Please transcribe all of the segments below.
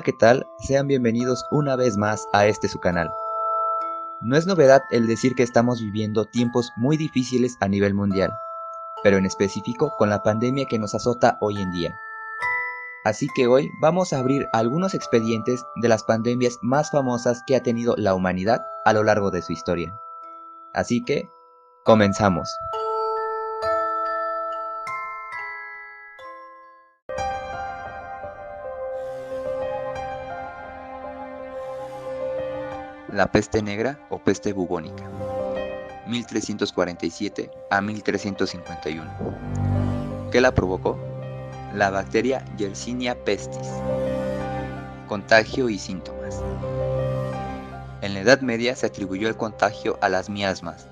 ¿qué tal? Sean bienvenidos una vez más a su canal. No es novedad el decir que estamos viviendo tiempos muy difíciles a nivel mundial, pero en específico con la pandemia que nos azota hoy en día. Así que hoy vamos a abrir algunos expedientes de las pandemias más famosas que ha tenido la humanidad a lo largo de su historia. Así que, comenzamos. La peste negra o peste bubónica, 1347 a 1351. ¿Qué la provocó? La bacteria Yersinia pestis. Contagio y síntomas. En la Edad Media se atribuyó el contagio a las miasmas,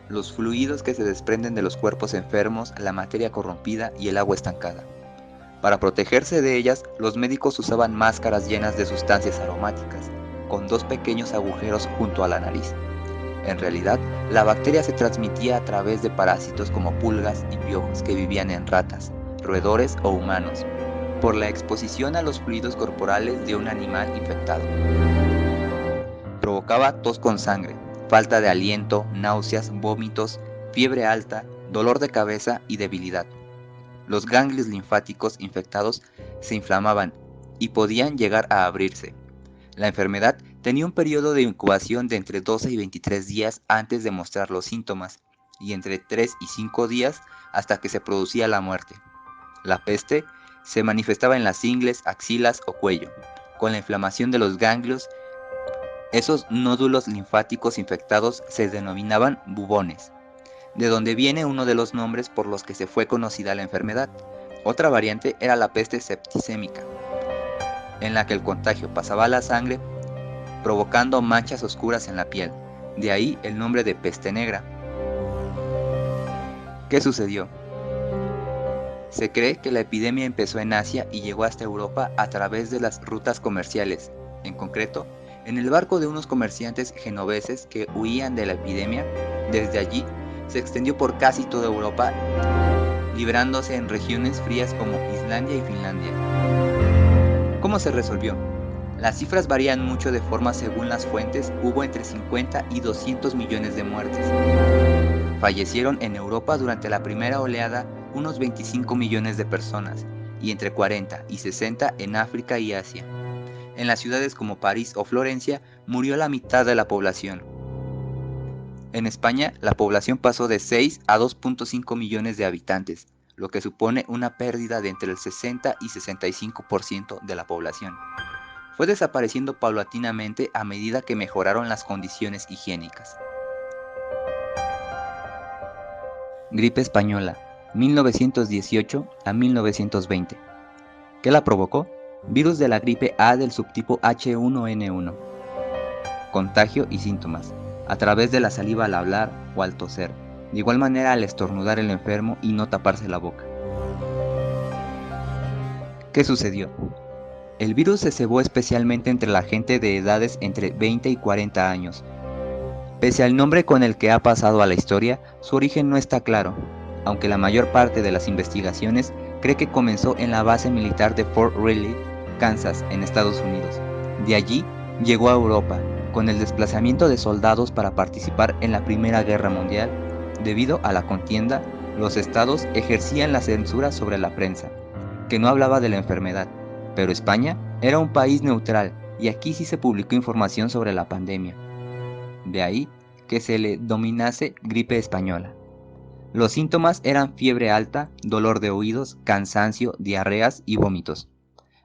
los fluidos que se desprenden de los cuerpos enfermos, la materia corrompida y el agua estancada. Para protegerse de ellas, los médicos usaban máscaras llenas de sustancias aromáticas, con dos pequeños agujeros junto a la nariz. En realidad, la bacteria se transmitía a través de parásitos como pulgas y piojos que vivían en ratas, roedores o humanos, por la exposición a los fluidos corporales de un animal infectado. Provocaba tos con sangre, falta de aliento, náuseas, vómitos, fiebre alta, dolor de cabeza y debilidad. Los ganglios linfáticos infectados se inflamaban y podían llegar a abrirse. La enfermedad tenía un periodo de incubación de entre 12 y 23 días antes de mostrar los síntomas, y entre 3 y 5 días hasta que se producía la muerte. La peste se manifestaba en las ingles, axilas o cuello, con la inflamación de los ganglios. Esos nódulos linfáticos infectados se denominaban bubones, de donde viene uno de los nombres por los que se fue conocida la enfermedad. Otra variante era la peste septicémica, en la que el contagio pasaba a la sangre, provocando manchas oscuras en la piel, de ahí el nombre de peste negra. ¿Qué sucedió? Se cree que la epidemia empezó en Asia y llegó hasta Europa a través de las rutas comerciales, en concreto, en el barco de unos comerciantes genoveses que huían de la epidemia. Desde allí se extendió por casi toda Europa, librándose en regiones frías como Islandia y Finlandia. ¿Cómo se resolvió? Las cifras varían mucho de forma según las fuentes. Hubo entre 50 y 200 millones de muertes. Fallecieron en Europa durante la primera oleada unos 25 millones de personas, y entre 40 y 60 en África y Asia. En las ciudades como París o Florencia murió la mitad de la población. En España, la población pasó de 6 a 2.5 millones de habitantes, lo que supone una pérdida de entre el 60 y 65% de la población. Fue desapareciendo paulatinamente a medida que mejoraron las condiciones higiénicas. Gripe española, 1918 a 1920. ¿Qué la provocó? Virus de la gripe A del subtipo H1N1. Contagio y síntomas, a través de la saliva al hablar o al toser, de igual manera al estornudar el enfermo y no taparse la boca. ¿Qué sucedió? El virus se cebó especialmente entre la gente de edades entre 20 y 40 años. Pese al nombre con el que ha pasado a la historia, su origen no está claro, aunque la mayor parte de las investigaciones cree que comenzó en la base militar de Fort Riley, Kansas, en Estados Unidos. De allí llegó a Europa, con el desplazamiento de soldados para participar en la Primera Guerra Mundial. Debido a la contienda, los estados ejercían la censura sobre la prensa, que no hablaba de la enfermedad, pero España era un país neutral y aquí sí se publicó información sobre la pandemia. De ahí que se le denominase gripe española. Los síntomas eran fiebre alta, dolor de oídos, cansancio, diarreas y vómitos.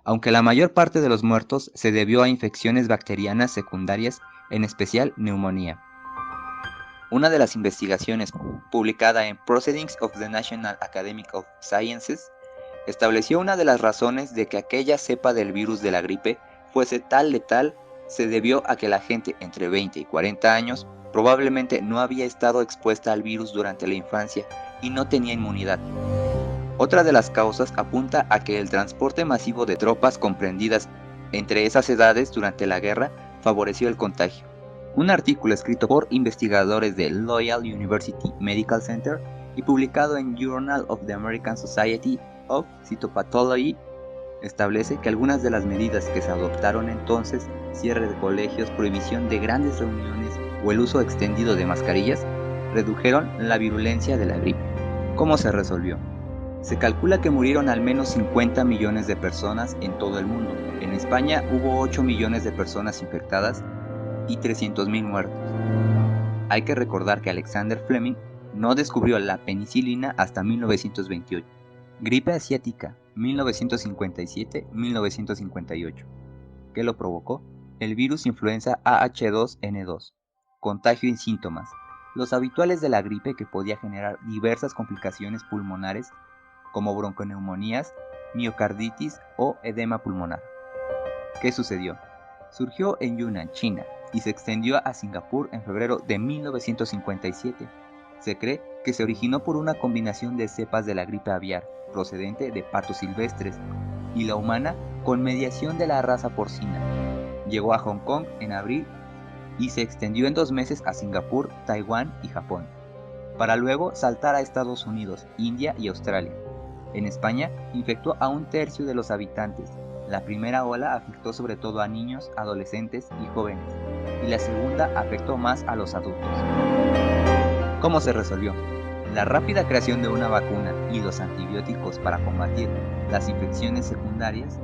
Aunque la mayor parte de los muertos se debió a infecciones bacterianas secundarias, en especial neumonía. Una de las investigaciones publicada en Proceedings of the National Academy of Sciences estableció una de las razones de que aquella cepa del virus de la gripe fuese tan letal. Se debió a que la gente entre 20 y 40 años probablemente no había estado expuesta al virus durante la infancia y no tenía inmunidad. Otra de las causas apunta a que el transporte masivo de tropas comprendidas entre esas edades durante la guerra favoreció el contagio. Un artículo escrito por investigadores de Loyola University Medical Center y publicado en Journal of the American Society of Cytopathology establece que algunas de las medidas que se adoptaron entonces, cierre de colegios, prohibición de grandes reuniones o el uso extendido de mascarillas, redujeron la virulencia de la gripe. ¿Cómo se resolvió? Se calcula que murieron al menos 50 millones de personas en todo el mundo. En España hubo 8 millones de personas infectadas y 300.000 muertos. Hay que recordar que Alexander Fleming no descubrió la penicilina hasta 1928. Gripe asiática, 1957-1958. ¿Qué lo provocó? El virus influenza AH2N2. Contagio y síntomas. Los habituales de la gripe que podía generar diversas complicaciones pulmonares como bronconeumonías, miocarditis o edema pulmonar. ¿Qué sucedió? Surgió en Yunnan, China, y se extendió a Singapur en febrero de 1957. Se cree que se originó por una combinación de cepas de la gripe aviar, procedente de patos silvestres, y la humana con mediación de la raza porcina. Llegó a Hong Kong en abril y se extendió en 2 meses a Singapur, Taiwán y Japón, para luego saltar a Estados Unidos, India y Australia. En España infectó a 1/3 de los habitantes. La primera ola afectó sobre todo a niños, adolescentes y jóvenes, y la segunda afectó más a los adultos. ¿Cómo se resolvió? La rápida creación de una vacuna y los antibióticos para combatir las infecciones secundarias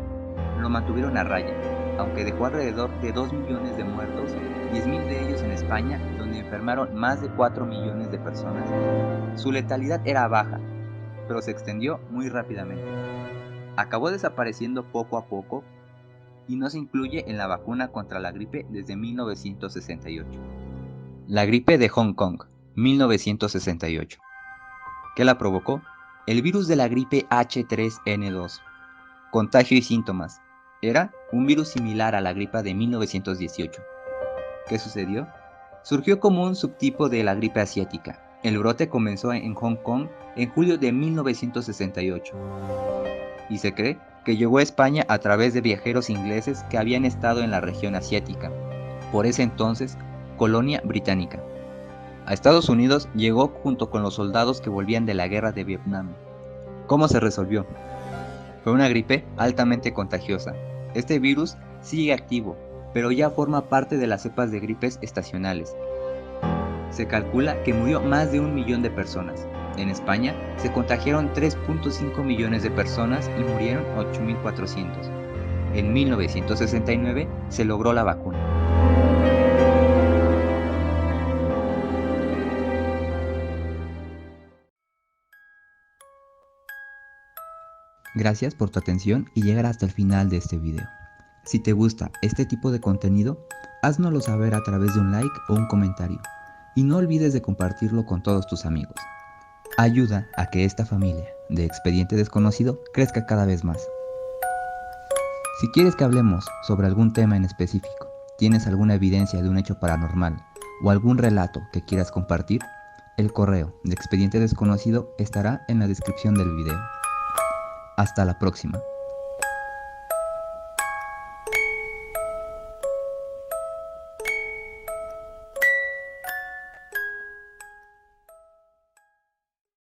lo mantuvieron a raya, aunque dejó alrededor de 2 millones de muertos, 10.000 de ellos en España, donde enfermaron más de 4 millones de personas. Su letalidad era baja, pero se extendió muy rápidamente. Acabó desapareciendo poco a poco y no se incluye en la vacuna contra la gripe desde 1968. La gripe de Hong Kong, 1968. ¿Qué la provocó? El virus de la gripe H3N2. Contagio y síntomas. Era un virus similar a la gripe de 1918. ¿Qué sucedió? Surgió como un subtipo de la gripe asiática. El brote comenzó en Hong Kong en julio de 1968 y se cree que llegó a España a través de viajeros ingleses que habían estado en la región asiática, por ese entonces colonia británica. A Estados Unidos llegó junto con los soldados que volvían de la guerra de Vietnam. ¿Cómo se resolvió? Fue una gripe altamente contagiosa. Este virus sigue activo, pero ya forma parte de las cepas de gripes estacionales. Se calcula que murió más de 1 millón de personas. En España se contagiaron 3.5 millones de personas y murieron 8.400. En 1969 se logró la vacuna. Gracias por tu atención y llegar hasta el final de este video. Si te gusta este tipo de contenido, háznoslo saber a través de un like o un comentario. Y no olvides de compartirlo con todos tus amigos. Ayuda a que esta familia de Expediente Desconocido crezca cada vez más. Si quieres que hablemos sobre algún tema en específico, tienes alguna evidencia de un hecho paranormal o algún relato que quieras compartir, el correo de Expediente Desconocido estará en la descripción del video. Hasta la próxima.